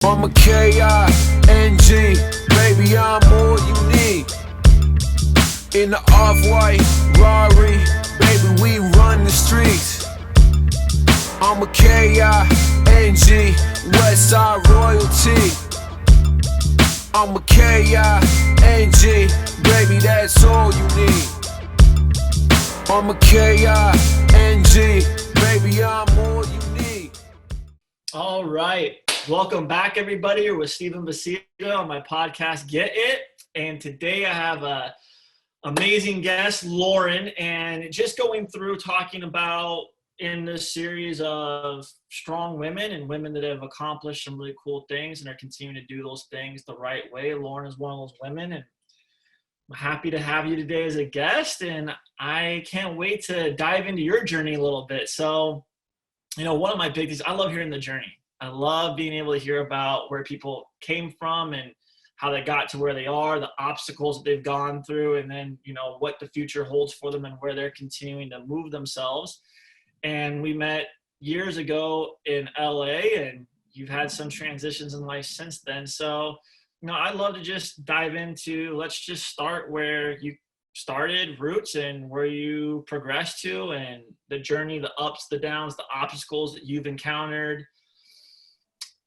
I'm a K-I-N-G, baby, I'm all you need. In the off-white Rari, baby, we run the streets. I'm a K-I-N-G, Westside royalty. I'm a K-I-N-G, baby, that's all you need. I'm a K-I-N-G, baby, I'm all you need. All right. Welcome back, everybody. You're with Stephen Beseda on my podcast, Get It. And today I have a amazing guest, Lauren, and just going through talking about in this series of strong women and women that have accomplished some really cool things and are continuing to do those things the right way. Lauren is one of those women, and I'm happy to have you today as a guest, and I can't wait to dive into your journey a little bit. So, one of my big things, I love hearing the journey. I love being able to hear about where people came from and how they got to where they are, the obstacles that they've gone through, and then, what the future holds for them and where they're continuing to move themselves. And we met years ago in LA, and you've had some transitions in life since then. So, I'd love to just dive into, let's just start where you started, roots, and where you progressed to, and the journey, the ups, the downs, the obstacles that you've encountered.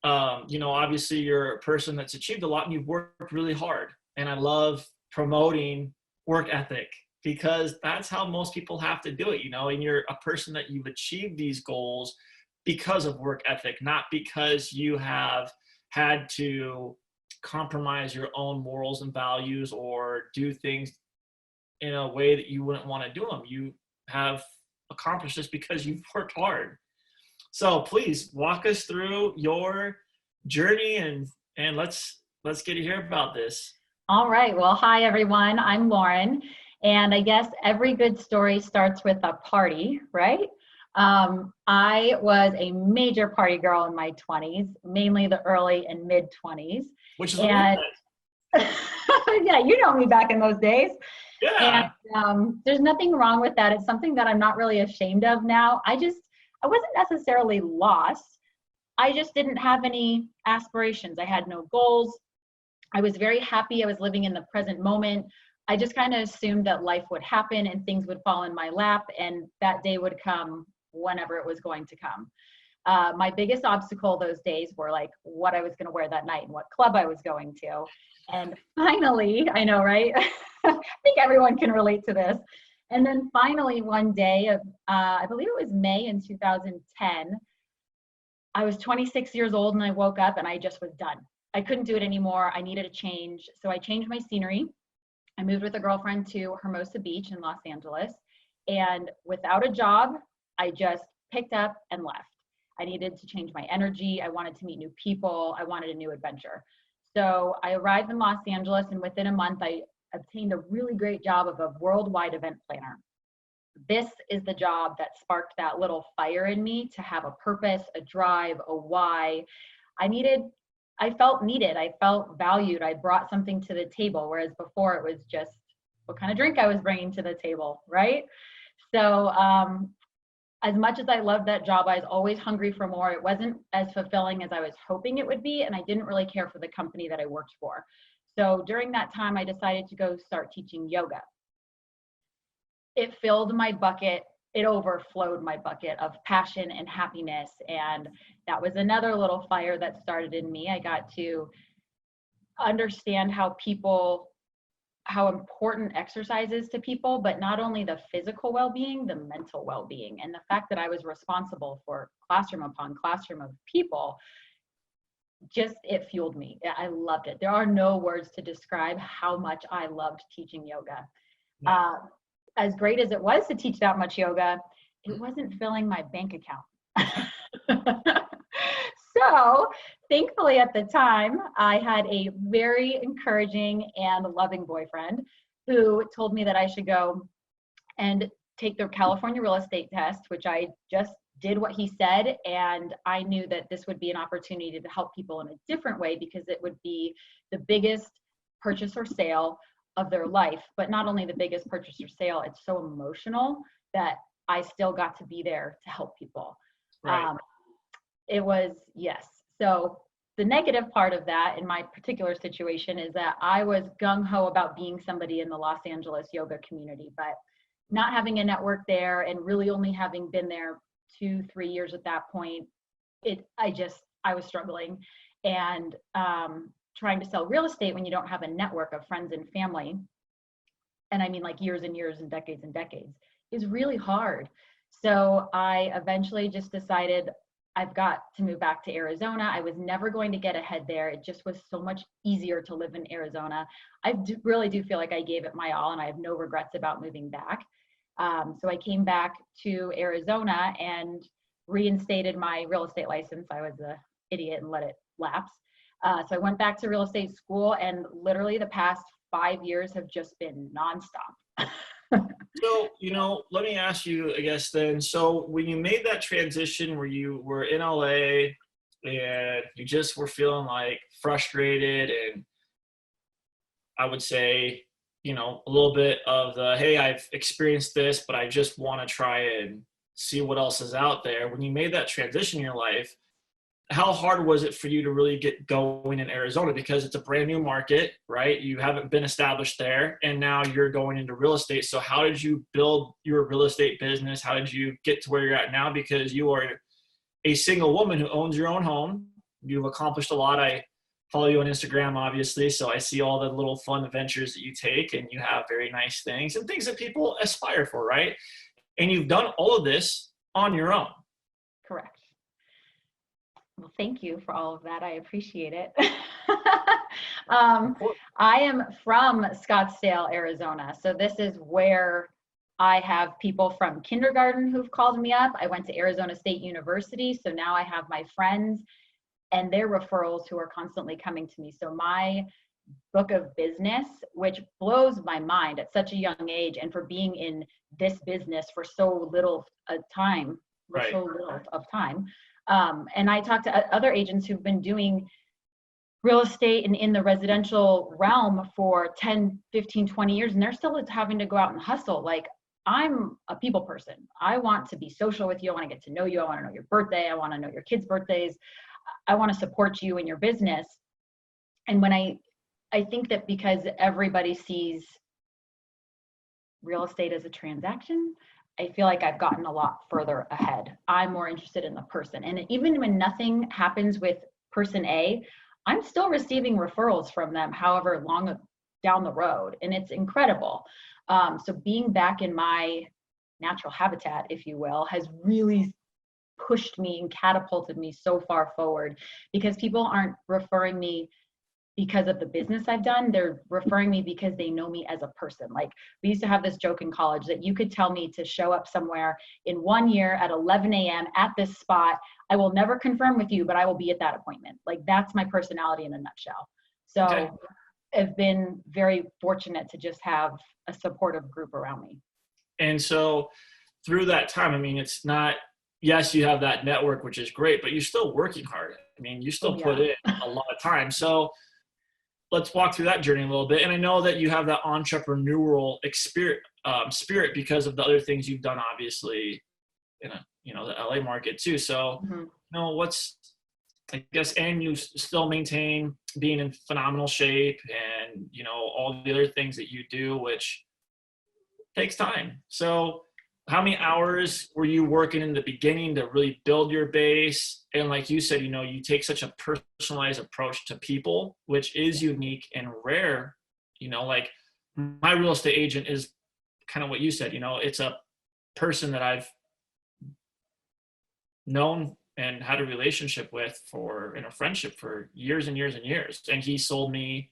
Obviously you're a person that's achieved a lot and you've worked really hard. And I love promoting work ethic because that's how most people have to do it, and you're a person that you've achieved these goals because of work ethic, not because you have had to compromise your own morals and values or do things in a way that you wouldn't want to do them. You have accomplished this because you've worked hard. So please walk us through your journey and let's get to hear about this. All right. Well, hi, everyone. I'm Lauren. And I guess every good story starts with a party, right? I was a major party girl in my 20s, mainly the early and mid 20s. Which is and yeah, you know me back in those days. Yeah. And there's nothing wrong with that. It's something that I'm not really ashamed of now. I wasn't necessarily lost. I just didn't have any aspirations. I had no goals. I was very happy. I was living in the present moment. I just kind of assumed that life would happen and things would fall in my lap and that day would come whenever it was going to come. My biggest obstacle those days were like what I was going to wear that night and what club I was going to. And finally, I know, right? I think everyone can relate to this. And then finally one day of, I believe it was May in 2010, I was 26 years old and I woke up and I just was done. I couldn't do it anymore. I needed a change. So I changed my scenery. I moved with a girlfriend to Hermosa Beach in Los Angeles. And without a job, I just picked up and left. I needed to change my energy. I wanted to meet new people. I wanted a new adventure. So I arrived in Los Angeles, and within a month, I obtained a really great job of a worldwide event planner. This is the job that sparked that little fire in me to have a purpose, a drive, a why. I felt needed. I felt valued. I brought something to the table, whereas before it was just what kind of drink I was bringing to the table, right? So as much as I loved that job, I was always hungry for more. It wasn't as fulfilling as I was hoping it would be, and I didn't really care for the company that I worked for. So during that time, I decided to go start teaching yoga. It filled my bucket. It overflowed my bucket of passion and happiness. And that was another little fire that started in me. I got to understand how important exercise is to people, but not only the physical well-being, the mental well-being. And the fact that I was responsible for classroom upon classroom of people, it fueled me. I loved it. There are no words to describe how much I loved teaching yoga. Yeah. As great as it was to teach that much yoga, it wasn't filling my bank account. So thankfully at the time, I had a very encouraging and loving boyfriend who told me that I should go and take the California real estate test, which I just did what he said. And I knew that this would be an opportunity to help people in a different way because it would be the biggest purchase or sale of their life. But not only the biggest purchase or sale, it's so emotional that I still got to be there to help people. Right. It was, yes. So the negative part of that in my particular situation is that I was gung-ho about being somebody in the Los Angeles yoga community, but not having a network there and really only having been there 2-3 years at that point, I was struggling. And trying to sell real estate when you don't have a network of friends and family, and I mean like years and years and decades, is really hard. So I eventually just decided I've got to move back to Arizona. I was never going to get ahead there. It just was so much easier to live in Arizona. Really do feel like I gave it my all, and I have no regrets about moving back. So I came back to Arizona and reinstated my real estate license. I was an idiot and let it lapse. So I went back to real estate school, and literally the past 5 years have just been nonstop. So, let me ask you, I guess then, so when you made that transition where you were in LA and you just were feeling like frustrated, and I would say, a little bit of the, hey, I've experienced this, but I just want to try and see what else is out there. When you made that transition in your life, how hard was it for you to really get going in Arizona? Because it's a brand new market, right? You haven't been established there, and now you're going into real estate. So how did you build your real estate business? How did you get to where you're at now? Because you are a single woman who owns your own home. You've accomplished a lot. I follow you on Instagram, obviously, so I see all the little fun adventures that you take, and you have very nice things and things that people aspire for, right? And you've done all of this on your own. Correct. Well, thank you for all of that. I appreciate it. I am from Scottsdale, Arizona. So this is where I have people from kindergarten who've called me up. I went to Arizona State University. So now I have my friends and their referrals who are constantly coming to me. So my book of business, which blows my mind at such a young age, and for being in this business for so little time, and I talked to other agents who've been doing real estate and in the residential realm for 10, 15, 20 years, and they're still having to go out and hustle. Like, I'm a people person. I want to be social with you. I want to get to know you. I want to know your birthday. I want to know your kids' birthdays. I want to support you in your business. And when I think that because everybody sees real estate as a transaction, I feel like I've gotten a lot further ahead. I'm more interested in the person. And even when nothing happens with person A, I'm still receiving referrals from them, however long down the road. And it's incredible. So being back in my natural habitat, if you will, has really pushed me and catapulted me so far forward, because people aren't referring me because of the business I've done. They're referring me because they know me as a person. Like, we used to have this joke in college that you could tell me to show up somewhere in 1 year at 11 a.m. at this spot. I will never confirm with you, but I will be at that appointment. Like, that's my personality in a nutshell. So okay. I've been very fortunate to just have a supportive group around me. And so through that time, I mean, it's not, yes, you have that network, which is great, but you're still working hard. I mean, you still put in a lot of time. So let's walk through that journey a little bit. And I know that you have that entrepreneurial spirit because of the other things you've done, obviously, in the LA market too. So, I guess, and you still maintain being in phenomenal shape and, all the other things that you do, which takes time. So how many hours were you working in the beginning to really build your base? And like you said, you take such a personalized approach to people, which is unique and rare. Like, my real estate agent is kind of what you said, it's a person that I've known and had a relationship with in a friendship for years and years and years. And he sold me,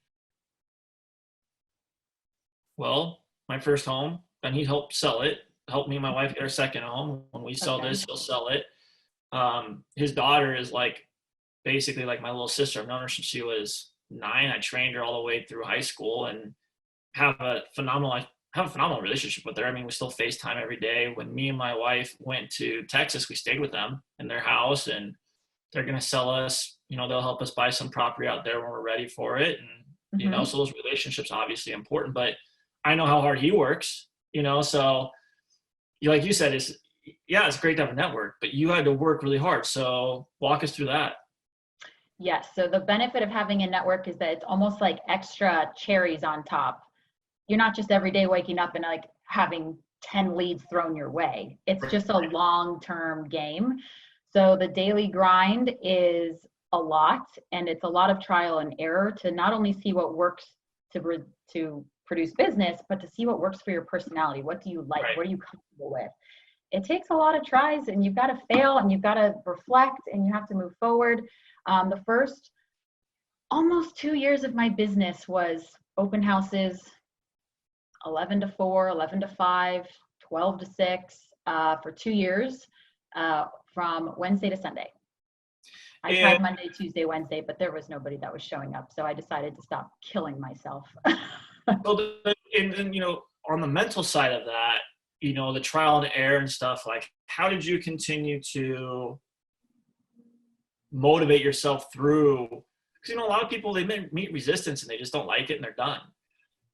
my first home, and he helped sell it. Helped me and my wife get our second home. When we sell this, he'll sell it. His daughter is basically like my little sister. I've known her since she was 9. I trained her all the way through high school and have a phenomenal relationship with her. I mean, we still FaceTime every day. When me and my wife went to Texas, we stayed with them in their house, and they're going to sell us, they'll help us buy some property out there when we're ready for it. And, so those relationships are obviously important, but I know how hard he works, so like you said, it's great to have a network, but you had to work really hard. So walk us through that. Yes. So the benefit of having a network is that it's almost like extra cherries on top. You're not just every day waking up and like having 10 leads thrown your way. It's just a long-term game. So the daily grind is a lot, and it's a lot of trial and error to not only see what works to produce business, but to see what works for your personality. What do you like? What are you comfortable with? It takes a lot of tries, and you've got to fail, and you've got to reflect, and you have to move forward. The first almost 2 years of my business was open houses, 11 to 4, 11 to 5, 12 to 6, for 2 years, from Wednesday to Sunday. I tried Monday, Tuesday, Wednesday, but there was nobody that was showing up. So I decided to stop killing myself. Well, and you know, on the mental side of that, you know, the trial and error and stuff, like, how did you continue to motivate yourself through? Because, you know, a lot of people, they meet resistance and they just don't like it and they're done.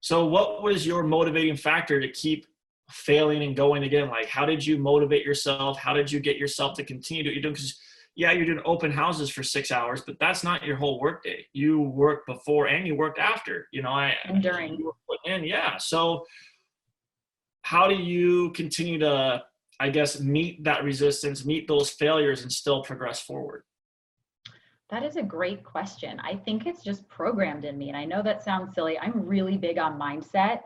So what was your motivating factor to keep failing and going again? Like, how did you motivate yourself? How did you get yourself to continue to what you're doing? Because, yeah, you're doing open houses for 6 hours, but that's not your whole work day. You work before and you worked after, you know, and during. You were putting in, yeah. So how do you continue to, I guess, meet that resistance, meet those failures, and still progress forward? That is a great question. I think it's just programmed in me. And I know that sounds silly. I'm really big on mindset.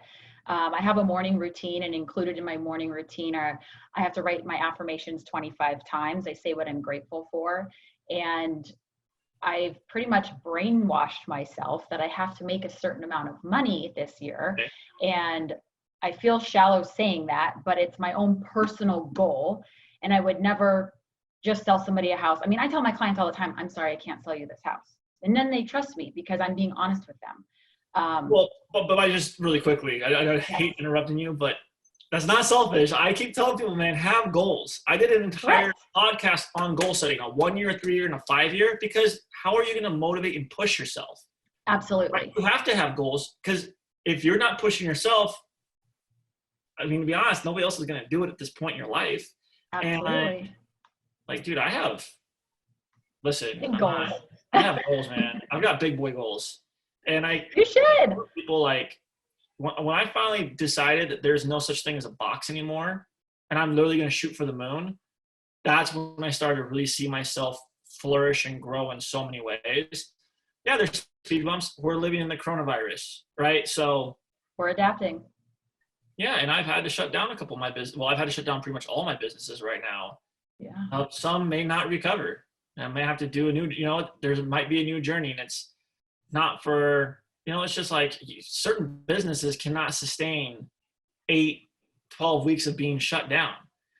I have a morning routine, and included in my morning routine are, I have to write my affirmations 25 times. I say what I'm grateful for. And I've pretty much brainwashed myself that I have to make a certain amount of money this year. Okay. And I feel shallow saying that, but it's my own personal goal. And I would never just sell somebody a house. I mean, I tell my clients all the time, I'm sorry, I can't sell you this house. And then they trust me because I'm being honest with them. Well, but I just really quickly, I hate interrupting you, but that's not selfish. I keep telling people, man, have goals. I did an entire podcast on goal setting, a 1 year, 3 year, and a 5 year, because how are you going to motivate and push yourself? Absolutely. Right? You have to have goals, because if you're not pushing yourself, I mean, to be honest, nobody else is going to do it at this point in your life. Absolutely. And like, dude, I have goals. I have goals, man. I've got big boy goals. And you should. People, like, when I finally decided that there's no such thing as a box anymore, and I'm literally going to shoot for the moon, that's when I started to really see myself flourish and grow in so many ways. Yeah, there's speed bumps. We're living in the coronavirus, right? So we're adapting. Yeah, and I've had to shut down a couple of my business. Well, I've had to shut down pretty much all my businesses right now. Yeah. Some may not recover. I may have to do a new, you know, there might be a new journey, and it's not for, you know, it's just like certain businesses cannot sustain 8, 12 weeks of being shut down.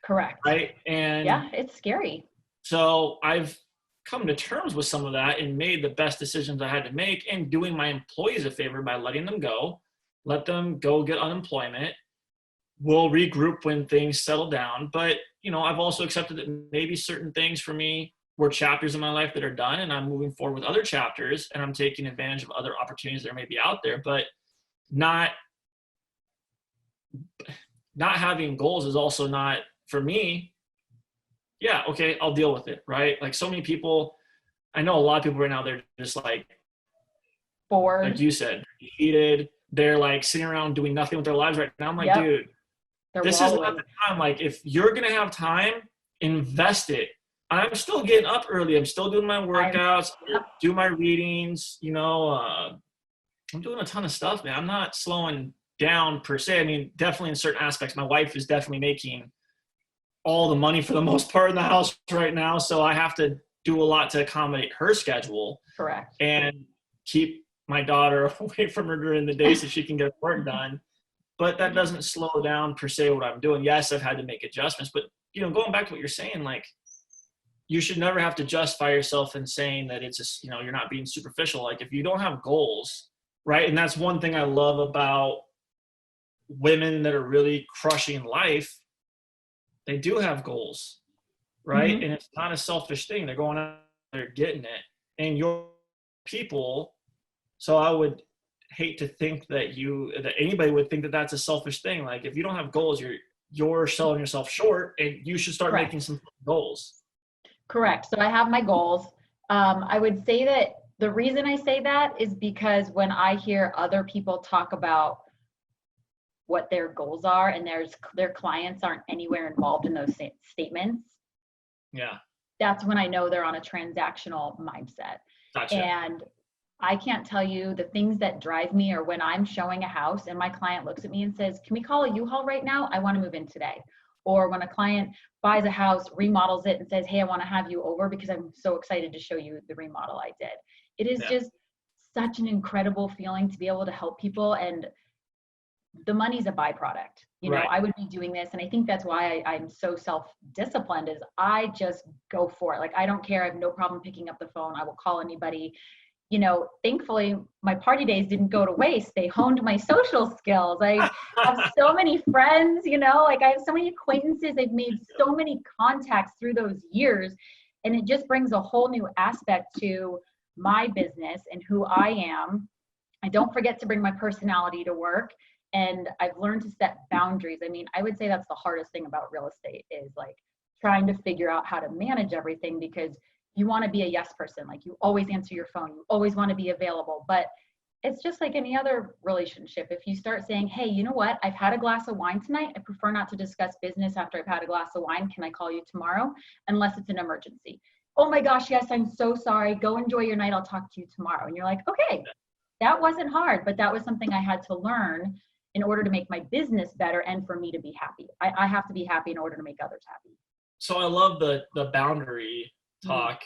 Correct. Right. And yeah, it's scary. So I've come to terms with some of that and made the best decisions I had to make, and doing my employees a favor by letting them go, let them go get unemployment. We'll regroup when things settle down. But, you know, I've also accepted that maybe certain things for me were chapters in my life that are done, and I'm moving forward with other chapters, and I'm taking advantage of other opportunities that may be out there. But not having goals is also not, for me, yeah, okay, I'll deal with it, right? Like, so many people, I know a lot of people right now, they're just like bored, like you said, heated. They're like sitting around doing nothing with their lives right now. I'm like, dude, this is not the time. Like, if you're going to have time, invest it. I'm still getting up early. I'm still doing my workouts, do my readings, you know, I'm doing a ton of stuff, man. I'm not slowing down per se. I mean, definitely in certain aspects, my wife is definitely making all the money for the most part in the house right now. So I have to do a lot to accommodate her schedule. Correct. And keep my daughter away from her during the day so she can get work done. But that doesn't slow down per se what I'm doing. Yes, I've had to make adjustments, but, you know, going back to what you're saying, like, you should never have to justify yourself in saying that it's just, you know, you're not being superficial. Like, if you don't have goals, right? And that's one thing I love about women that are really crushing life. They do have goals, right? Mm-hmm. And it's not a selfish thing. They're going out, they're getting it. And your people, so I would hate to think that anybody would think that that's a selfish thing. Like, if you don't have goals, you're selling yourself short, and you should start making some goals. Correct. So I have my goals. I would say that the reason I say that is because when I hear other people talk about what their goals are and their clients aren't anywhere involved in those statements, Yeah. that's when I know they're on a transactional mindset. Gotcha. And I can't tell you the things that drive me are when I'm showing a house and my client looks at me and says, can we call a U-Haul right now? I want to move in today. Or when a client buys a house, remodels it and says, hey, I want to have you over because I'm so excited to show you the remodel I did. It is just such an incredible feeling to be able to help people, and the money's a byproduct. You know, Right. I would be doing this, and I think that's why I'm so self-disciplined, is I just go for it. Like, I don't care. I have no problem picking up the phone. I will call anybody. You know, thankfully, my party days didn't go to waste. They honed my social skills. I have so many friends, you know, like I have so many acquaintances. I've made so many contacts through those years. And it just brings a whole new aspect to my business and who I am. I don't forget to bring my personality to work. And I've learned to set boundaries. I mean, I would say that's the hardest thing about real estate, is like trying to figure out how to manage everything, because you want to be a yes person. Like, you always answer your phone. You always want to be available. But it's just like any other relationship. If you start saying, hey, you know what? I've had a glass of wine tonight. I prefer not to discuss business after I've had a glass of wine. Can I call you tomorrow? Unless it's an emergency. Oh my gosh, yes, I'm so sorry. Go enjoy your night. I'll talk to you tomorrow. And you're like, okay, that wasn't hard, but that was something I had to learn in order to make my business better and for me to be happy. I have to be happy in order to make others happy. So I love the boundary talk.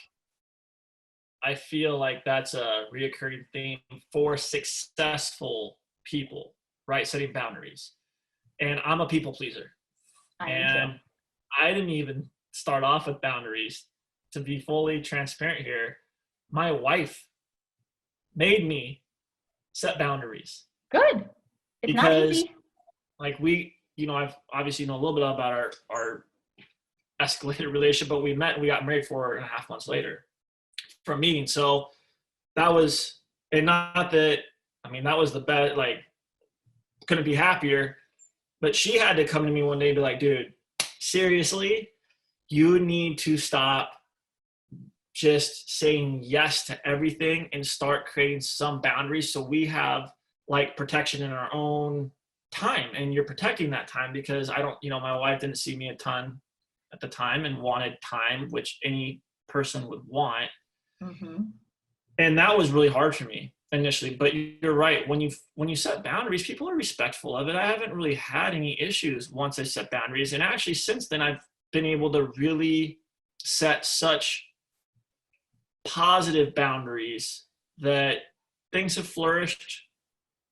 I feel like that's a reoccurring theme for successful people, right? Setting boundaries. And I'm a people pleaser. And I didn't even start off with boundaries. To be fully transparent here, my wife made me set boundaries. Good. It's not easy. Like, we, you know, I've obviously know a little bit about our escalated relationship, but we met and we got married 4.5 months later from meeting. So that was, and not that, I mean, that was the best, like, couldn't be happier, but she had to come to me one day and be like, dude, seriously, you need to stop just saying yes to everything and start creating some boundaries so we have like protection in our own time. And you're protecting that time, because I don't, you know, my wife didn't see me a ton at the time and wanted time, which any person would want. And that was really hard for me initially. But you're right. When you set boundaries, people are respectful of it. I haven't really had any issues once I set boundaries. And actually, since then, I've been able to really set such positive boundaries that things have flourished,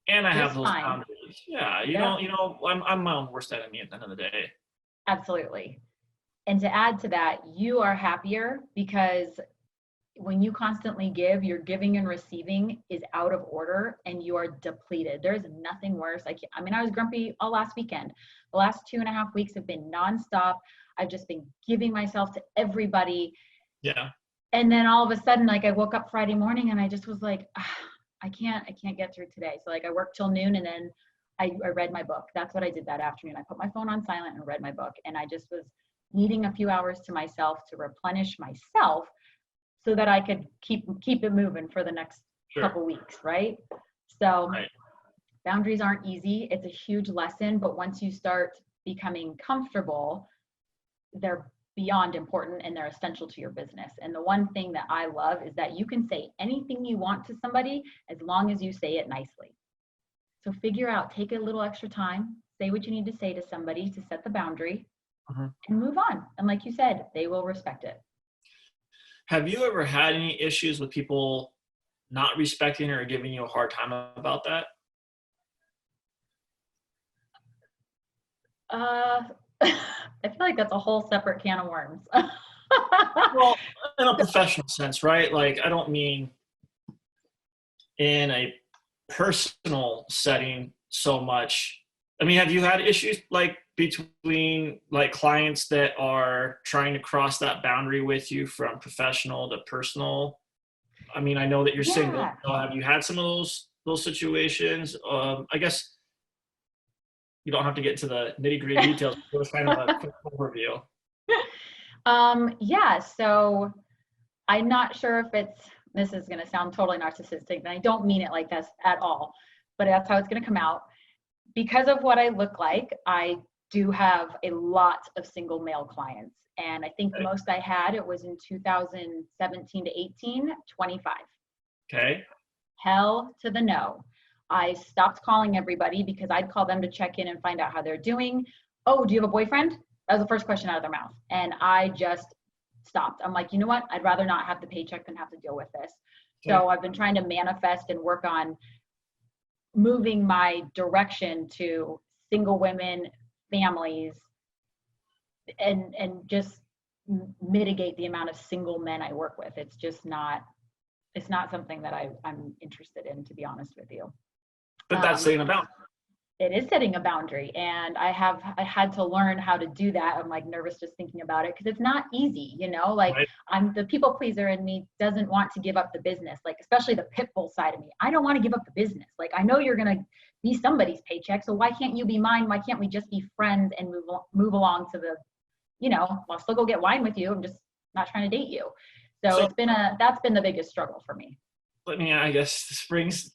and I have those boundaries. Yeah, you know, I'm my own worst enemy at the end of the day. Absolutely. And to add to that, you are happier because when you constantly give, your giving and receiving is out of order and you are depleted. There's nothing worse. I mean, I was grumpy all last weekend. The last 2.5 weeks have been nonstop. I've just been giving myself to everybody. Yeah. And then all of a sudden, like, I woke up Friday morning and I just was like, I can't get through today. So like I worked till noon, and then I read my book. That's what I did that afternoon. I put my phone on silent and read my book. And I just was needing a few hours to myself to replenish myself so that I could keep it moving for the next couple weeks, right? So boundaries aren't easy. It's a huge lesson, but once you start becoming comfortable, they're beyond important and they're essential to your business. And the one thing that I love is that you can say anything you want to somebody as long as you say it nicely. So figure out, take a little extra time, say what you need to say to somebody to set the boundary, and move on. And like you said, they will respect it. Have you ever had any issues with people not respecting or giving you a hard time about that? I feel like that's a whole separate can of worms. Well, in a professional sense, right? Like, I don't mean in a personal setting so much. I mean, have you had issues like between like clients that are trying to cross that boundary with you from professional to personal? I mean, I know that you're single. So have you had some of those situations? I guess you don't have to get into the nitty-gritty details. It was kind of a quick overview. Yeah, so I'm not sure if this is going to sound totally narcissistic, and I don't mean it like this at all, but that's how it's going to come out. Because of what I look like, I do have a lot of single male clients. And I think the most I had, it was in 2017 to 18, 25. Okay. Hell to the no. I stopped calling everybody because I'd call them to check in and find out how they're doing. Oh, do you have a boyfriend? That was the first question out of their mouth. And I just stopped. I'm like, you know what? I'd rather not have the paycheck than have to deal with this. Okay. So I've been trying to manifest and work on moving my direction to single women, families, and just mitigate the amount of single men I work with. It's just not, it's not something that I'm interested in, to be honest with you. But that's setting a boundary. It is setting a boundary, and I had to learn how to do that. I'm like nervous just thinking about it because it's not easy, you know, like right. I'm the people pleaser in me doesn't want to give up the business, like especially the pit bull side of me. I don't want to give up the business. Like I know you're going to be somebody's paycheck, so why can't you be mine? Why can't we just be friends and move along to the, you know, I'll still go get wine with you. I'm just not trying to date you. So that's been the biggest struggle for me. I mean, I guess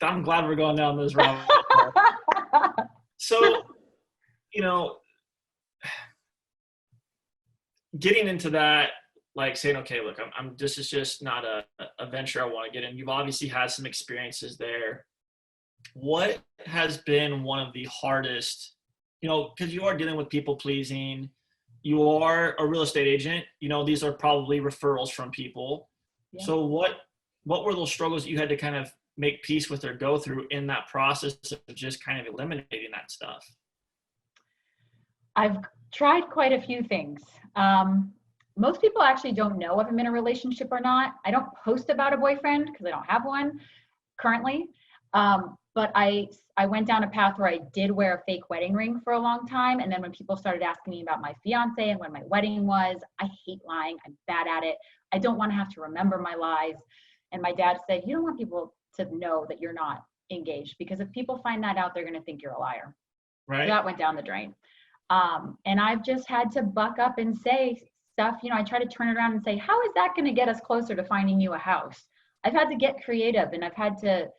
I'm glad we're going down this route. So, you know, getting into that, like saying, okay, look, this is just not a venture I want to get in. You've obviously had some experiences there. What has been one of the hardest, you know, because you are dealing with people pleasing, you are a real estate agent, you know, these are probably referrals from people. Yeah. So what were those struggles that you had to kind of make peace with or go through in that process of just kind of eliminating that stuff? I've tried quite a few things. Most people actually don't know if I'm in a relationship or not. I don't post about a boyfriend because I don't have one currently. But I went down a path where I did wear a fake wedding ring for a long time. And then when people started asking me about my fiance and when my wedding was, I hate lying. I'm bad at it. I don't want to have to remember my lies. And my dad said, you don't want people to know that you're not engaged, because if people find that out, they're going to think you're a liar. Right. So that went down the drain. And I've just had to buck up and say stuff, you know, I try to turn it around and say, how is that going to get us closer to finding you a house? I've had to get creative, and I've had to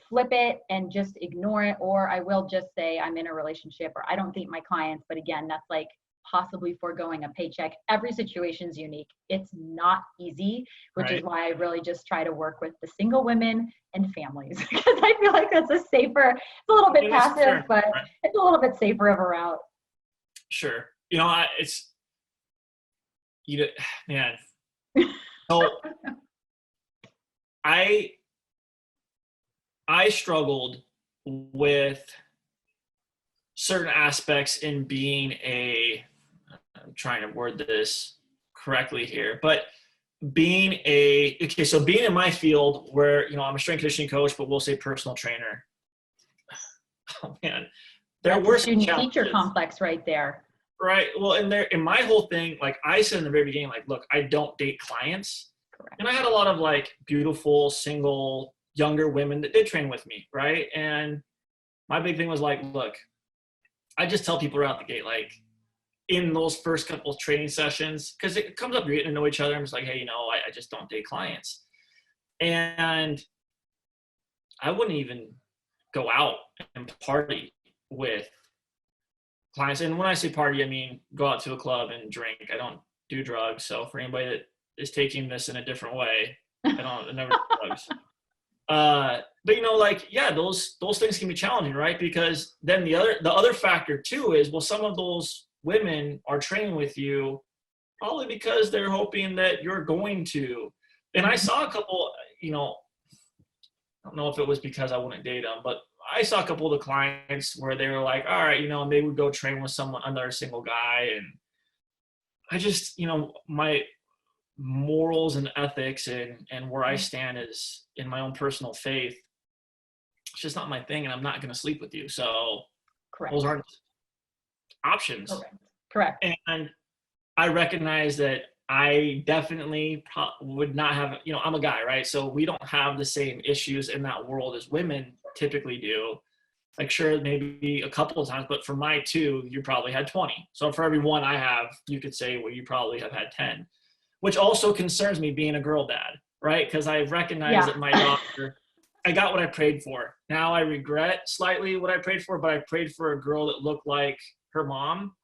flip it and just ignore it, or I will just say I'm in a relationship, or I don't date my clients. But again, that's like possibly foregoing a paycheck. Every situation's unique. It's not easy, which is why I really just try to work with the single women and families, because I feel like that's a safer, it's a little bit passive, but it's a little bit safer of a route. Sure. You know, man. So I struggled with certain aspects in being I'm trying to word this correctly here, but being in my field where, you know, I'm a strength conditioning coach, but we'll say personal trainer. Oh man, there were some challenges. Teacher complex right there. Right. Well, in my whole thing, like I said in the very beginning, like, look, I don't date clients. Correct. And I had a lot of like beautiful, single, younger women that did train with me. Right. And my big thing was like, look, I just tell people right out the gate, like in those first couple of training sessions, because it comes up, you're getting to know each other. I'm just like, hey, you know, I just don't date clients. And I wouldn't even go out and party with clients. And when I say party, I mean go out to a club and drink. I don't do drugs. So for anybody that is taking this in a different way, I never do drugs. But you know, like, yeah, those things can be challenging, right? Because then the other factor too is, well, some of those women are training with you probably because they're hoping that you're going to. And I saw a couple, you know, I don't know if it was because I wouldn't date them, but I saw a couple of the clients where they were like, all right, you know, and they would go train with another single guy. And I just, you know, my morals and ethics and where I stand is in my own personal faith, it's just not my thing, and I'm not going to sleep with you. So correct. Those aren't options. Correct. And I recognize that I definitely would not have, you know, I'm a guy, right? So we don't have the same issues in that world as women typically do. Like, sure, maybe a couple of times, but for my two, you probably had 20. So for every one I have, you could say, well, you probably have had 10. which also concerns me being a girl dad, right? Because I recognize that my daughter, I got what I prayed for. Now I regret slightly what I prayed for, but I prayed for a girl that looked like her mom.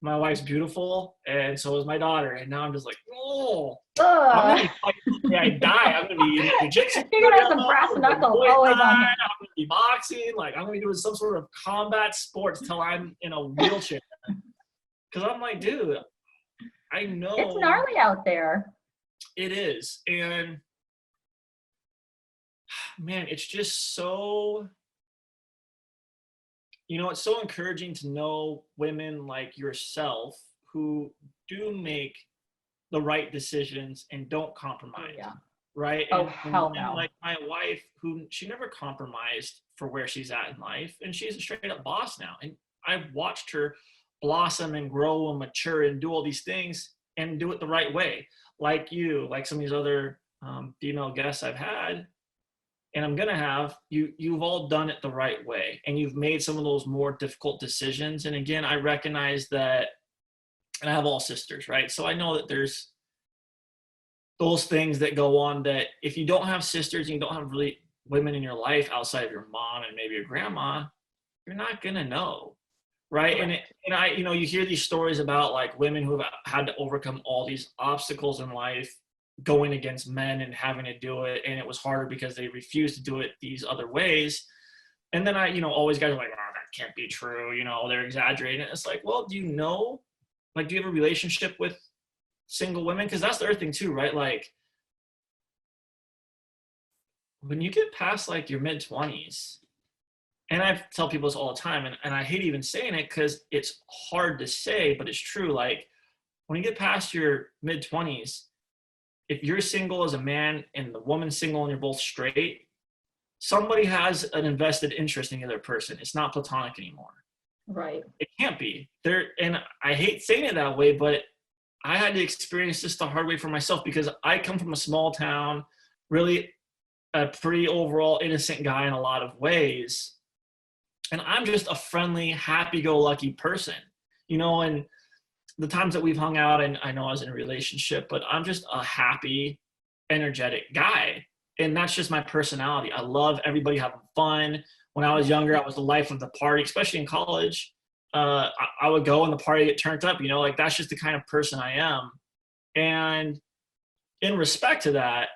My wife's beautiful, and so is my daughter. And now I'm just like, oh, I'm gonna be fighting. I die. I'm gonna be in jiu-jitsu. You're gonna have some brass knuckles always on him. I'm gonna be boxing. Like I'm gonna be doing some sort of combat sports till I'm in a wheelchair. Because I'm like, dude, I know it's gnarly out there. It is, and man, it's just so. It's so encouraging to know women like yourself who do make the right decisions and don't compromise. Yeah. Right? Oh, and hell no. Like my wife, who she never compromised for where she's at in life, and she's a straight up boss now. And I've watched her blossom and grow and mature and do all these things and do it the right way. Like you, like some of these other female guests I've had, and I'm gonna have, you've all done it the right way, and you've made some of those more difficult decisions. And again, I recognize that, and I have all sisters, right? So I know that there's those things that go on that if you don't have sisters and you don't have really women in your life outside of your mom and maybe your grandma, you're not gonna know, right? And you hear these stories about like women who have had to overcome all these obstacles in life, going against men and having to do it, and it was harder because they refused to do it these other ways. And then always guys are like, oh, that can't be true, they're exaggerating. It's like, well, do you have a relationship with single women? Because that's the other thing too, right? Like when you get past like your mid-20s, and I tell people this all the time, and I hate even saying it because it's hard to say, but it's true. Like when you get past your mid-20s, if you're single as a man and the woman's single and you're both straight, somebody has an invested interest in the other person. It's not platonic anymore. Right. It can't be. And I hate saying it that way, but I had to experience this the hard way for myself because I come from a small town, really a pretty overall innocent guy in a lot of ways. And I'm just a friendly, happy-go-lucky person, and the times that we've hung out, and I know I was in a relationship, but I'm just a happy, energetic guy. And that's just my personality. I love everybody having fun. When I was younger, I was the life of the party, especially in college. I would go and the party get turned up, like that's just the kind of person I am. And in respect to that,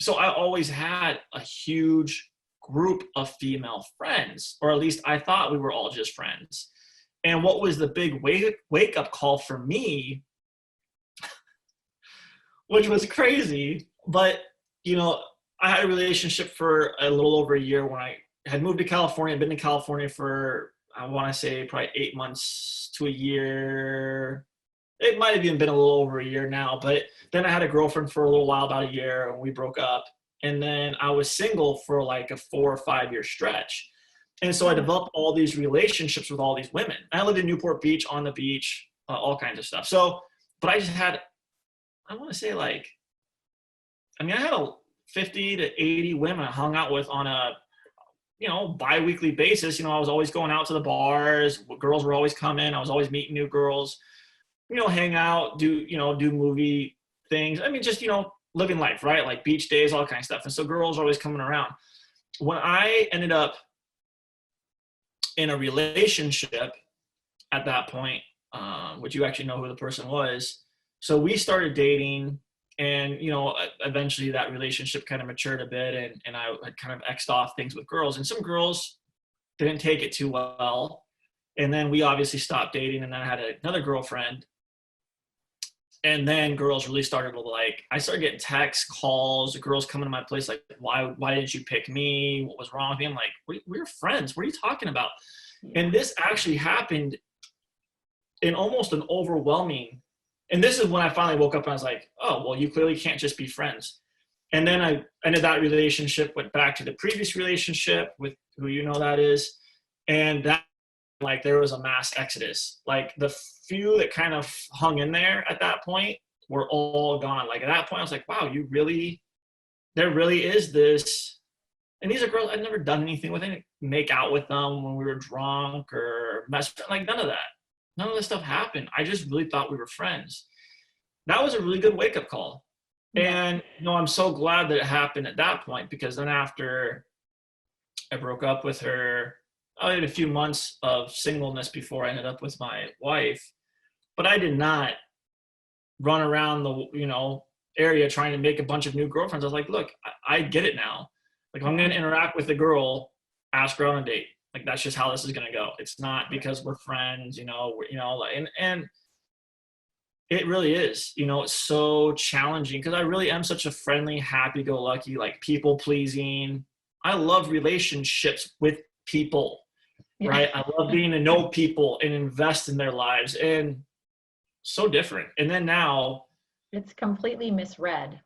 so I always had a huge group of female friends, or at least I thought we were all just friends. And what was the big wake up call for me, which was crazy, but I had a relationship for a little over a year when I had moved to California. I'd been in California for, I want to say, probably 8 months to a year. It might have even been a little over a year now, but then I had a girlfriend for a little while, about a year, and we broke up. And then I was single for like a 4 or 5 year stretch. And so I developed all these relationships with all these women. I lived in Newport Beach, on the beach, all kinds of stuff. So, but I just had, I want to say I had a 50 to 80 women I hung out with on a, bi-weekly basis. I was always going out to the bars. Girls were always coming. I was always meeting new girls, hang out, do movie things. I mean, just, living life, right? Like beach days, all kinds of stuff. And so girls were always coming around. When I ended up in a relationship at that point, which you actually know who the person was. So we started dating, and, eventually that relationship kind of matured a bit, and I had kind of X'd off things with girls, and some girls didn't take it too well. And then we obviously stopped dating, and then I had another girlfriend. And then girls really started to I started getting texts, calls, girls coming to my place like, why didn't you pick me? What was wrong with me? I'm like, we're friends. What are you talking about? And this actually happened in almost an overwhelming, and this is when I finally woke up and I was like, oh, well, you clearly can't just be friends. And then I ended that relationship, went back to the previous relationship with who that is. And that, there was a mass exodus. Like the few that kind of hung in there at that point were all gone. Like at that point, I was like, wow, there really is this. And these are girls I'd never done anything with, make out with them when we were drunk or mess, none of that. None of this stuff happened. I just really thought we were friends. that was a really good wake-up call. Yeah. And, I'm so glad that it happened at that point, because then after I broke up with her, I had a few months of singleness before I ended up with my wife, but I did not run around the, area trying to make a bunch of new girlfriends. I was like, look, I get it now. Like, if I'm going to interact with a girl, ask her on a date. Like, that's just how this is going to go. It's not because we're friends, and it really is, it's so challenging, because I really am such a friendly, happy-go-lucky, like, people-pleasing. I love relationships with people, right? I love being to know people and invest in their lives, and so different. And then now, It's completely misread.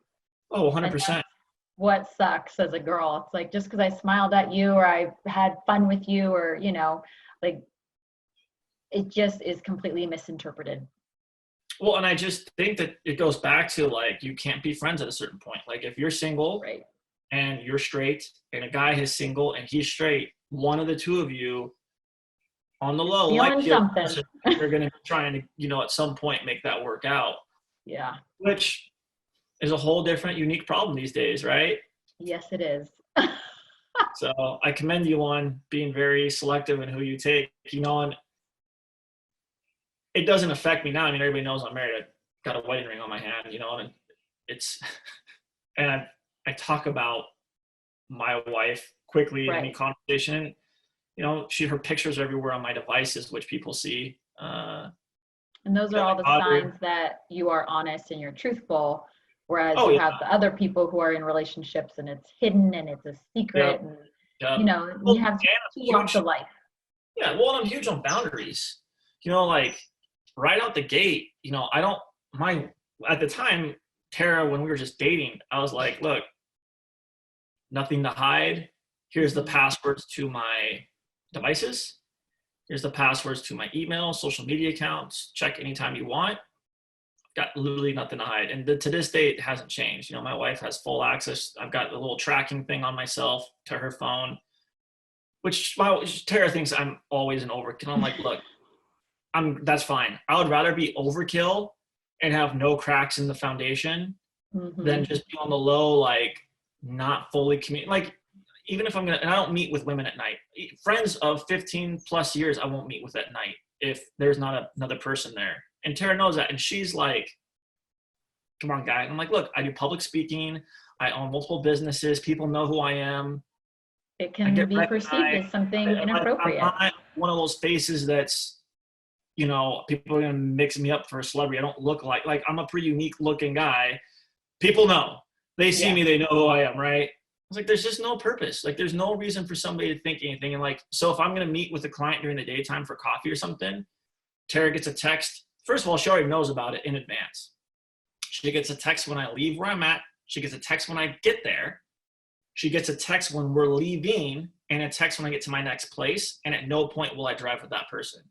oh, And 100%. that's what sucks as a girl. It's like, just because I smiled at you or I had fun with you, or, like, it just is completely misinterpreted. Well, and I just think that it goes back to, like, you can't be friends at a certain point. Like, if you're single Right. and you're straight, and a guy is single and he's straight, one of the two of you on the low, Feeling like, something. you're going to be trying to, at some point make that work out, Yeah. which is a whole different, unique problem these days, right? Yes, it is. So I commend you on being very selective in who you take, and it doesn't affect me now. I mean, everybody knows I'm married. I got a wedding ring on my hand, and it's, and I talk about my wife quickly in any conversation. Her pictures are everywhere on my devices, which people see. And those are all the signs that you are honest and you're truthful. Whereas you have the other people who are in relationships and it's hidden and it's a secret. And, you have two walks of life. Yeah. Well, I'm huge on boundaries, like, right out the gate, at the time, Tara, when we were just dating, I was like, look, nothing to hide. Here's the passwords to my devices. Here's the passwords to my email, social media accounts. Check anytime you want. I've got literally nothing to hide. And to this day, it hasn't changed. My wife has full access. I've got a little tracking thing on myself to her phone, which Tara thinks I'm always an overkill. I'm like, look, that's fine. I would rather be overkill and have no cracks in the foundation than just be on the low, like, not fully communicate. Like, even if and I don't meet with women at night. Friends of 15 plus years, I won't meet with at night if there's not another person there. And Tara knows that. And she's like, come on, guy. And I'm like, look, I do public speaking. I own multiple businesses. People know who I am. It can be perceived as something inappropriate. I'm not one of those faces that's, people are going to mix me up for a celebrity. I don't look like I'm a pretty unique looking guy. People know. They see me, they know who I am, right? I was like, there's just no purpose. Like, there's no reason for somebody to think anything. And, like, so if I'm going to meet with a client during the daytime for coffee or something, Tara gets a text. First of all, she already knows about it in advance. She gets a text when I leave where I'm at. She gets a text when I get there. She gets a text when we're leaving, and a text when I get to my next place. And at no point will I drive with that person.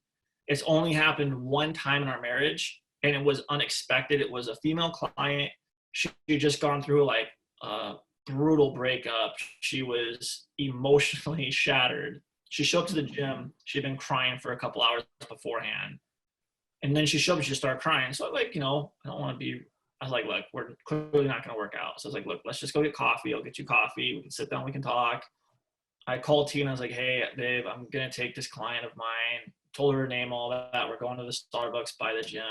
It's only happened one time in our marriage, and it was unexpected. It was a female client. She had just gone through, like, a brutal breakup. She was emotionally shattered. She showed up to the gym. She'd been crying for a couple hours beforehand. And then she showed up and she started crying. So I I don't want to be, I was like, look, we're clearly not going to work out. So I was like, look, let's just go get coffee. I'll get you coffee. We can sit down. We can talk. I called Tina. I was like, hey, babe, I'm going to take this client of mine. Told her her name, all that. We're going to the Starbucks by the gym.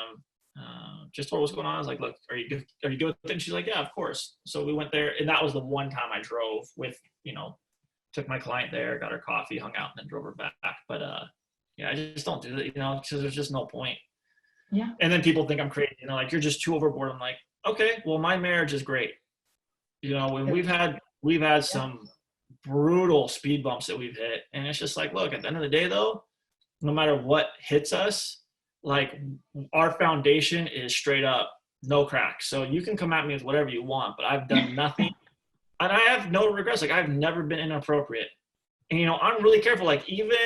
Just told her what's going on. I was like, look, are you good with it? And she's like, yeah, of course. So we went there. And that was the one time I drove with, took my client there, got her coffee, hung out, and then drove her back. But I just don't do that, because there's just no point. Yeah. And then people think I'm crazy, like, you're just too overboard. I'm like, okay, well, my marriage is great. When we've had some brutal speed bumps that we've hit. And it's just like, look, at the end of the day, though, no matter what hits us, like, our foundation is straight up, no cracks. So you can come at me with whatever you want, but I've done nothing. And I have no regrets. Like, I've never been inappropriate. And, I'm really careful. Like, even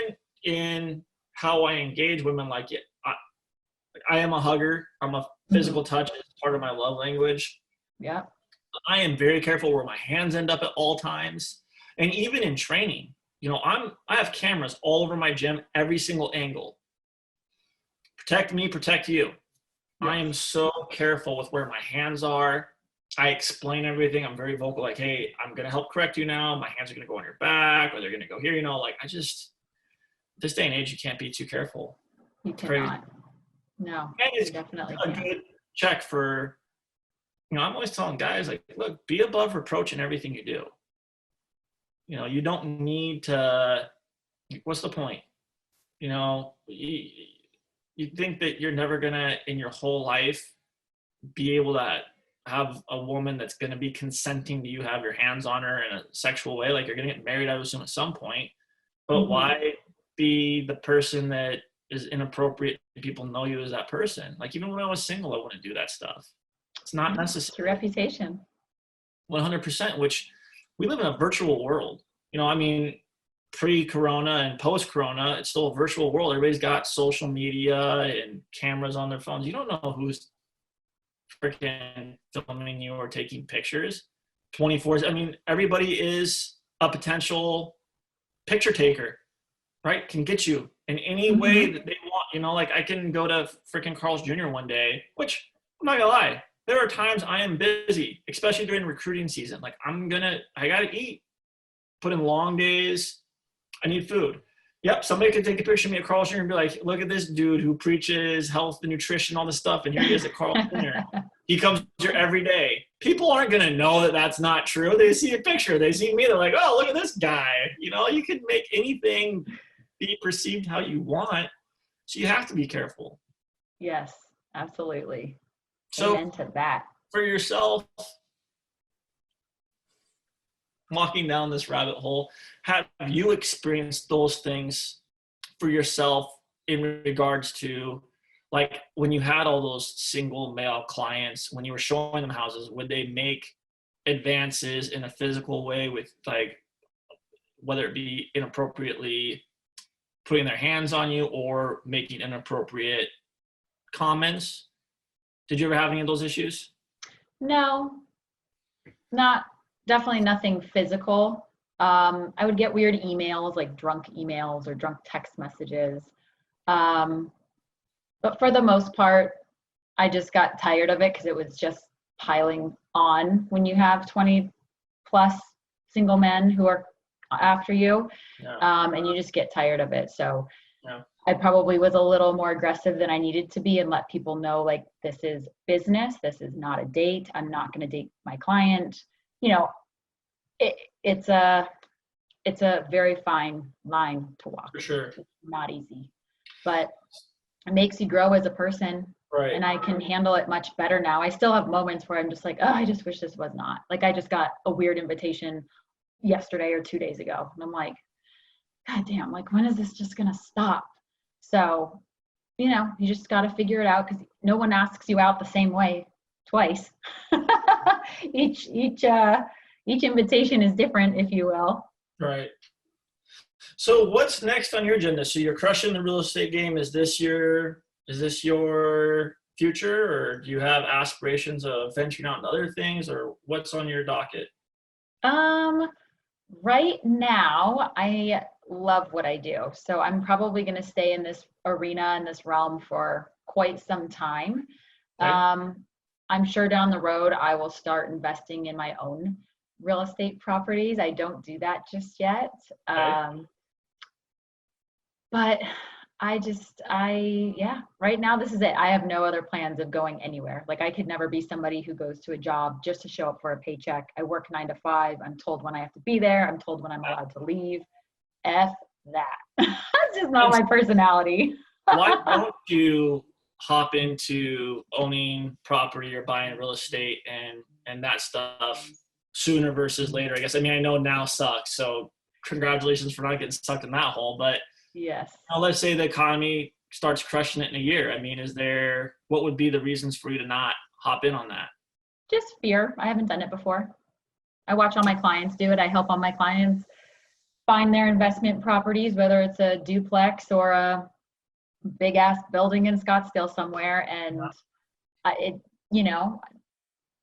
in how I engage women, like, I am a hugger. I'm a physical touch is part of my love language. Yeah. I am very careful where my hands end up at all times. And even in training, I have cameras all over my gym, every single angle. Protect me, protect you. I am so careful with where my hands are. I explain everything. I'm very vocal, like, hey, I'm going to help correct you now. My hands are going to go on your back, or they're going to go here, like, this day and age, you can't be too careful. You cannot. No, and you it's definitely a can't. good check for, I'm always telling guys, like, look, be above reproach in everything you do. You don't need to, what's the point? You think that you're never gonna, in your whole life, be able to have a woman that's gonna be consenting to you have your hands on her in a sexual way. Like, you're gonna get married, I would assume, at some point. But why be the person that is inappropriate and people know you as that person? Like, even when I was single, I wouldn't do that stuff. It's not necessary. It's your reputation. 100%, which we live in a virtual world. Pre-corona and post-corona, it's still a virtual world. Everybody's got social media and cameras on their phones. You don't know who's freaking filming you or taking pictures 24. Everybody is a potential picture taker, right? Can get you in any way that they want. Like, I can go to freaking Carl's Jr. one day, which, I'm not gonna lie, there are times I am busy, especially during recruiting season. Like, I gotta eat, put in long days. I need food. Yep, somebody could take a picture of me at Carl's Jr. and be like, look at this dude who preaches health and nutrition, all this stuff, and here he is at Carl's Jr. He comes here every day. People aren't going to know that that's not true. They see a picture. They see me. They're like, oh, look at this guy. You can make anything be perceived how you want. So you have to be careful. Yes, absolutely. So amen to that. For yourself, walking down this rabbit hole, have you experienced those things for yourself in regards to, like, when you had all those single male clients, when you were showing them houses, would they make advances in a physical way with, like, whether it be inappropriately putting their hands on you or making inappropriate comments? Did you ever have any of those issues? No, definitely nothing physical. I would get weird emails, like drunk emails or drunk text messages. But for the most part, I just got tired of it because it was just piling on when you have 20 plus single men who are after you. And you just get tired of it. So I probably was a little more aggressive than I needed to be and let people know, like, this is business. This is not a date. I'm not going to date my client. It's a very fine line to walk. For sure. It's not easy, but it makes you grow as a person. Right. And I can handle it much better now. I still have moments where I'm just like, oh, I just wish this was not. Like, I just got a weird invitation yesterday or 2 days ago. And I'm like, God damn, like, when is this just going to stop? So, you just got to figure it out because no one asks you out the same way twice. Each invitation is different, if you will. Right. So what's next on your agenda? So you're crushing the real estate game. Is this your future, or do you have aspirations of venturing out into other things, or what's on your docket? Right now, I love what I do. So I'm probably going to stay in this arena, in this realm for quite some time. Okay. I'm sure down the road, I will start investing in my own real estate properties. I don't do that just yet. Okay. But right now this is it. I have no other plans of going anywhere. Like, I could never be somebody who goes to a job just to show up for a paycheck. I work 9 to 5. I'm told when I have to be there. I'm told when I'm allowed to leave. F that. That's just not my personality. Why don't you hop into owning property or buying real estate and that stuff sooner versus later? I guess, I know now sucks, so congratulations for not getting stuck in that hole, but yes. Let's say the economy starts crushing it in a year. What would be the reasons for you to not hop in on that? Just fear. I haven't done it before. I watch all my clients do it. I help all my clients find their investment properties, whether it's a duplex or a big ass building in Scottsdale somewhere. And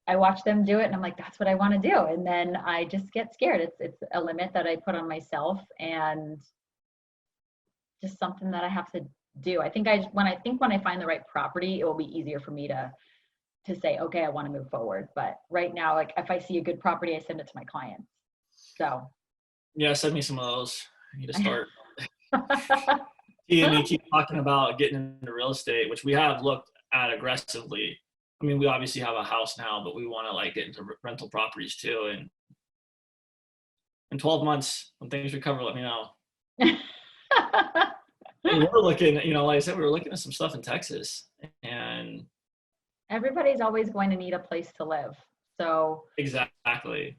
I watch them do it and I'm like, that's what I want to do. And then I just get scared. It's a limit that I put on myself and just something that I have to do. When I find the right property, it will be easier for me to say, okay, I want to move forward. But right now, like if I see a good property, I send it to my clients. So Yeah, send me some of those. I need to start. And you keep talking about getting into real estate, which we have looked at aggressively. I mean, we obviously have a house now, but we want to like get into rental properties too. And in 12 months, when things recover, let me know. We're looking, like I said, we were looking at some stuff in Texas, and everybody's always going to need a place to live. So exactly,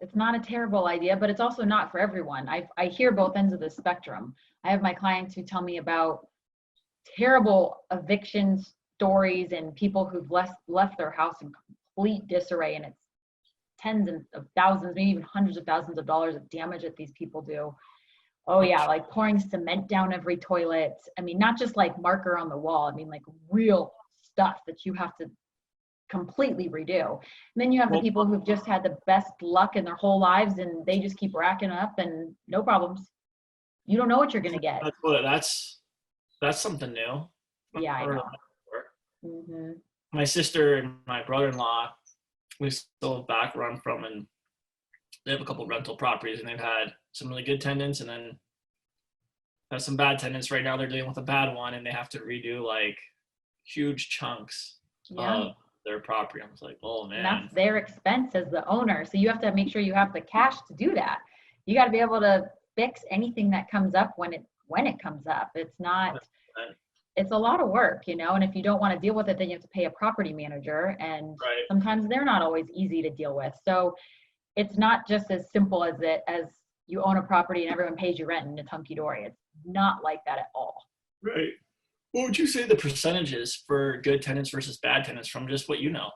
it's not a terrible idea, but it's also not for everyone. I hear both ends of the spectrum. I have my clients who tell me about terrible eviction stories and people who've left their house in complete disarray, and it's tens of thousands, maybe even hundreds of thousands of dollars of damage that these people do. Oh yeah, like pouring cement down every toilet. I mean, not just like marker on the wall. I mean, like real stuff that you have to completely redo. And then you have the people who've just had the best luck in their whole lives, and they just keep racking up and no problems. You don't know what you're going to get. That's something new. Yeah, I know. Mm-hmm. My sister and my brother-in-law, we still have back where I'm from, and they have a couple rental properties, and they've had some really good tenants, and then have some bad tenants. Right now they're dealing with a bad one, and they have to redo like huge chunks of their property. I was like, oh man. And that's their expense as the owner. So you have to make sure you have the cash to do that. You got to be able to fix anything that comes up when it comes up. It's not, it's a lot of work, and if you don't want to deal with it, then you have to pay a property manager, and sometimes they're not always easy to deal with. So it's not just as simple as you own a property and everyone pays you rent and it's hunky-dory. It's not like that at all. Right. What would you say the percentages for good tenants versus bad tenants from just what you know?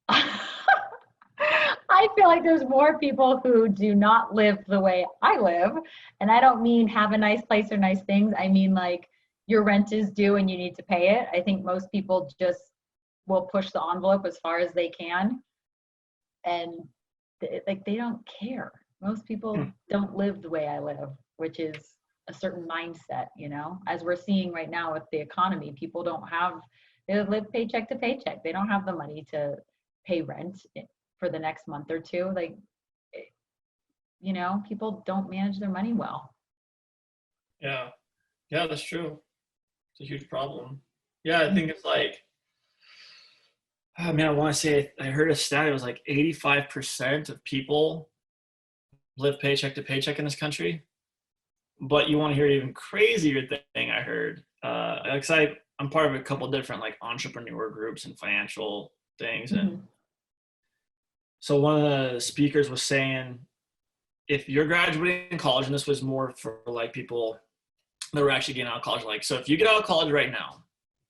I feel like there's more people who do not live the way I live. And I don't mean have a nice place or nice things. I mean like your rent is due and you need to pay it. I think most people just will push the envelope as far as they can. And they don't care. Most people don't live the way I live, which is a certain mindset, as we're seeing right now with the economy. People they live paycheck to paycheck. They don't have the money to pay rent for the next month or two. Like, people don't manage their money well. Yeah, that's true. It's a huge problem. Yeah, I think it's like, I want to say, I heard a stat, it was like 85% of people live paycheck to paycheck in this country. But you want to hear an even crazier thing I heard. Because I'm part of a couple different like entrepreneur groups and financial things. And so one of the speakers was saying, if you're graduating college, and this was more for like people that were actually getting out of college, like, so if you get out of college right now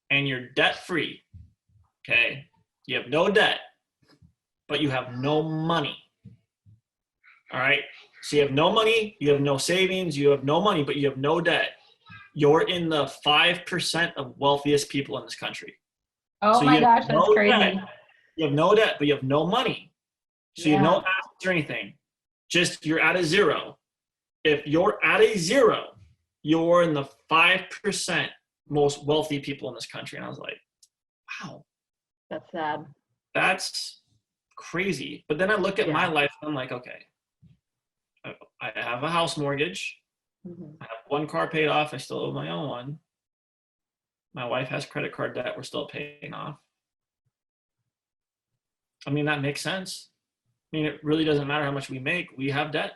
and you're debt free, okay, you have no debt, but you have no money. All right. So you have no money, you have no savings, you have no money, but you have no debt. You're in the 5% of wealthiest people in this country. Oh so my gosh, that's crazy. Debt. You have no debt, but you have no money. So you have no assets or anything. Just you're at a zero. If you're at a zero, you're in the 5% most wealthy people in this country. And I was like, wow. That's sad. That's crazy. But then I look at my life and I'm like, okay, I have a house mortgage. I have one car paid off. I still owe my own one. My wife has credit card debt we're still paying off. I mean, that makes sense. I mean, it really doesn't matter how much we make. We have debt,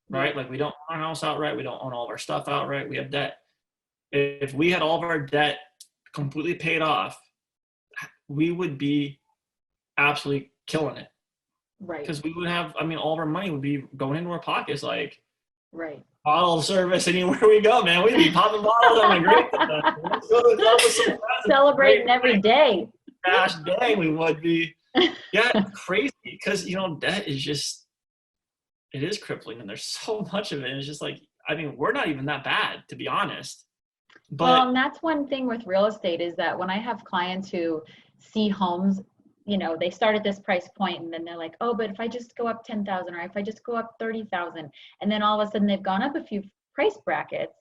right? Like we don't own our house outright. We don't own all of our stuff outright. We have debt. If we had all of our debt completely paid off, we would be absolutely killing it. Right. Because we would have, all of our money would be going into our pockets, like bottle service anywhere we go, man. We'd be popping bottles on the great. Celebrating every day. Gosh dang, we would be. Yeah, it's crazy because, debt is just, it is crippling and there's so much of it. And it's just like, we're not even that bad, to be honest. But and that's one thing with real estate is that when I have clients who see homes, they start at this price point and then they're like, oh, but if I just go up 10,000 or if I just go up 30,000, and then all of a sudden they've gone up a few price brackets,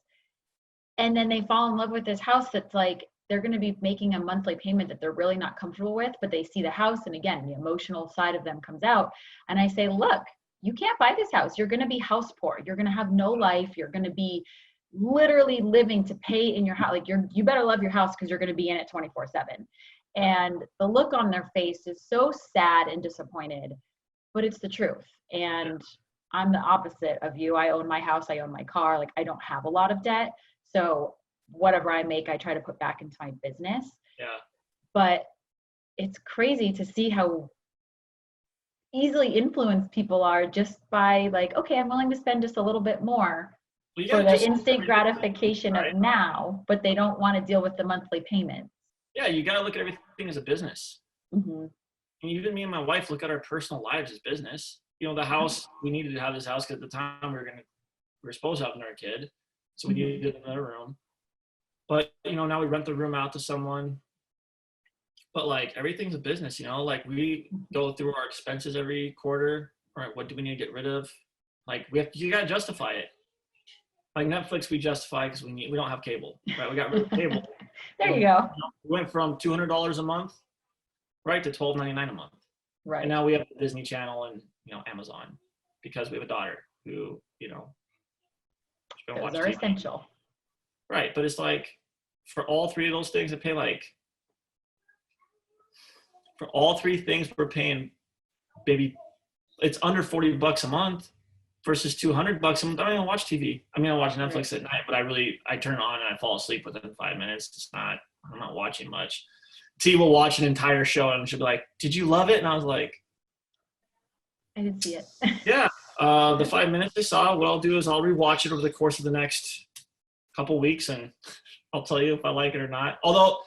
and then they fall in love with this house that's like, they're going to be making a monthly payment that they're really not comfortable with, but they see the house. And again, the emotional side of them comes out. And I say, look, you can't buy this house. You're going to be house poor. You're going to have no life. You're going to be literally living to pay in your house. Like you better love your house because you're going to be in it 24/7. And the look on their face is so sad and disappointed, but it's the truth. And I'm the opposite of you. I own my house. I own my car. Like, I don't have a lot of debt. So whatever I make, I try to put back into my business. Yeah. But it's crazy to see how easily influenced people are just by like, okay, I'm willing to spend just a little bit more for the instant gratification of now, but they don't want to deal with the monthly payments. Yeah, you got to look at everything as a business. Mm-hmm. And even me and my wife look at our personal lives as business. The house, we needed to have this house because at the time we were supposed to have another kid. So we needed another room. But, now we rent the room out to someone. But like, everything's a business, like we go through our expenses every quarter. All right, what do we need to get rid of? Like, you got to justify it. Like Netflix, we justify because we don't have cable, right? We got rid of cable. There you go. We went from $200 a month, right, to $12.99 a month. Right. And now we have the Disney Channel and Amazon because we have a daughter who Those are essential. Right, but it's like for all three of those things, I pay for all three things we're paying, maybe it's under $40 a month. Versus $200 a month. I don't even watch TV. I mean, I watch Netflix at night, but I turn it on and I fall asleep within 5 minutes. I'm not watching much. T will watch an entire show and she'll be like, "Did you love it?" And I was like, I didn't see it. "Yeah." The 5 minutes I saw, what I'll do is I'll rewatch it over the course of the next couple weeks and I'll tell you if I like it or not. Although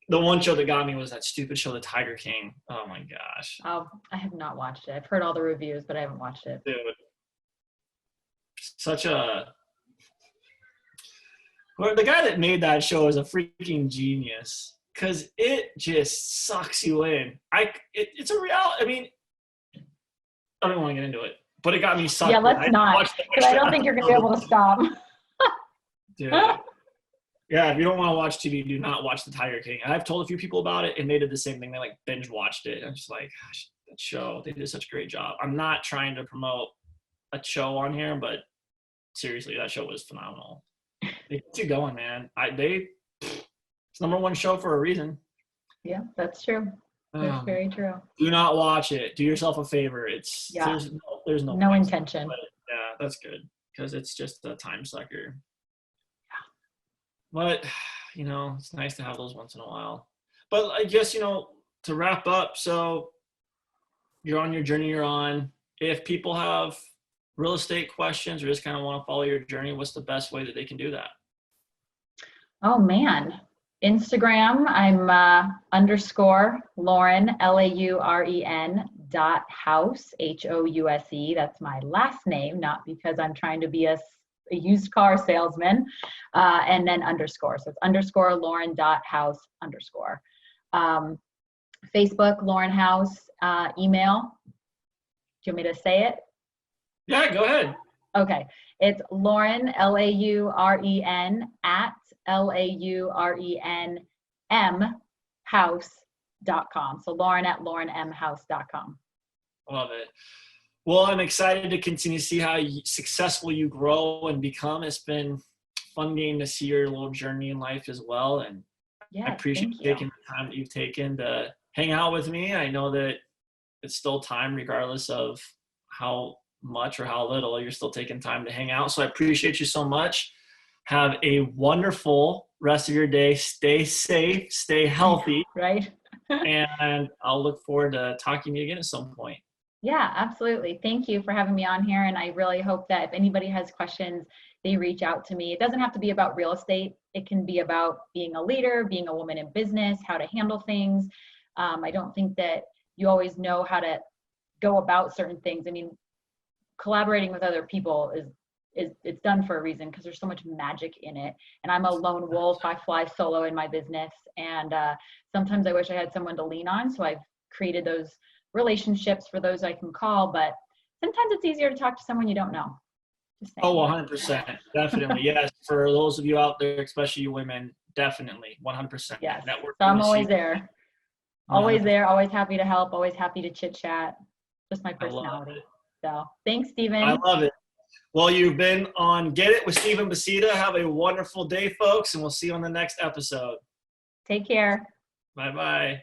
the one show that got me was that stupid show, The Tiger King. Oh my gosh. Oh, I have not watched it. I've heard all the reviews, but I haven't watched it. Dude. The guy that made that show is a freaking genius because it just sucks you in. It's a reality. I mean, I don't want to get into it, but it got me sucked. Yeah, let's not. Because I don't think you're gonna be able to stop. Dude. Yeah, if you don't want to watch TV, do not watch The Tiger King. And I've told a few people about it, and they did the same thing. They binge watched it. I'm just like, gosh, that show, they did such a great job. I'm not trying to promote a show on here, but seriously, that show was phenomenal. They keep you going, man. It's number one show for a reason. Yeah, that's true. That's very true. Do not watch it. Do yourself a favor. There's no intention. Yeah, that's good because it's just a time sucker. But it's nice to have those once in a while. But I guess to wrap up, so you're on your journey you're on. If people have real estate questions or just kind of want to follow your journey, what's the best way that they can do that? Oh man, Instagram, I'm _Lauren, LAUREN .house, HOUSE. That's my last name, not because I'm trying to be a used car salesman, and then _. So it's _Lauren .house _. Facebook, Lauren House, email. Do you want me to say it? Yeah, go ahead. Okay. It's Lauren, LAUREN @LAURENM house.com. So Lauren at laurenmhouse.com. Love it. Well, I'm excited to continue to see how successful you grow and become. It's been fun getting to see your little journey in life as well. And I appreciate you taking the time that you've taken to hang out with me. I know that it's still time regardless of how much or how little, you're still taking time to hang out. So I appreciate you so much. Have a wonderful rest of your day. Stay safe, stay healthy. Right. And I'll look forward to talking to you again at some point. Yeah, absolutely. Thank you for having me on here. And I really hope that if anybody has questions, they reach out to me. It doesn't have to be about real estate. It can be about being a leader, being a woman in business, how to handle things. I don't think that you always know how to go about certain things. I mean, collaborating with other people it's done for a reason because there's so much magic in it. And I'm a lone wolf. I fly solo in my business. And sometimes I wish I had someone to lean on. So I've created those relationships for those I can call, but sometimes it's easier to talk to someone you don't know. Just saying. Oh, 100%. Definitely. Yes. For those of you out there, especially you women, definitely 100%. Yes. Network. So I'm always there. Always there, always happy to help, always happy to chit chat. Just my personality. So thanks, Stephen. I love it. Well, you've been on Get It with Stephen Beseda. Have a wonderful day, folks, and we'll see you on the next episode. Take care. Bye-bye.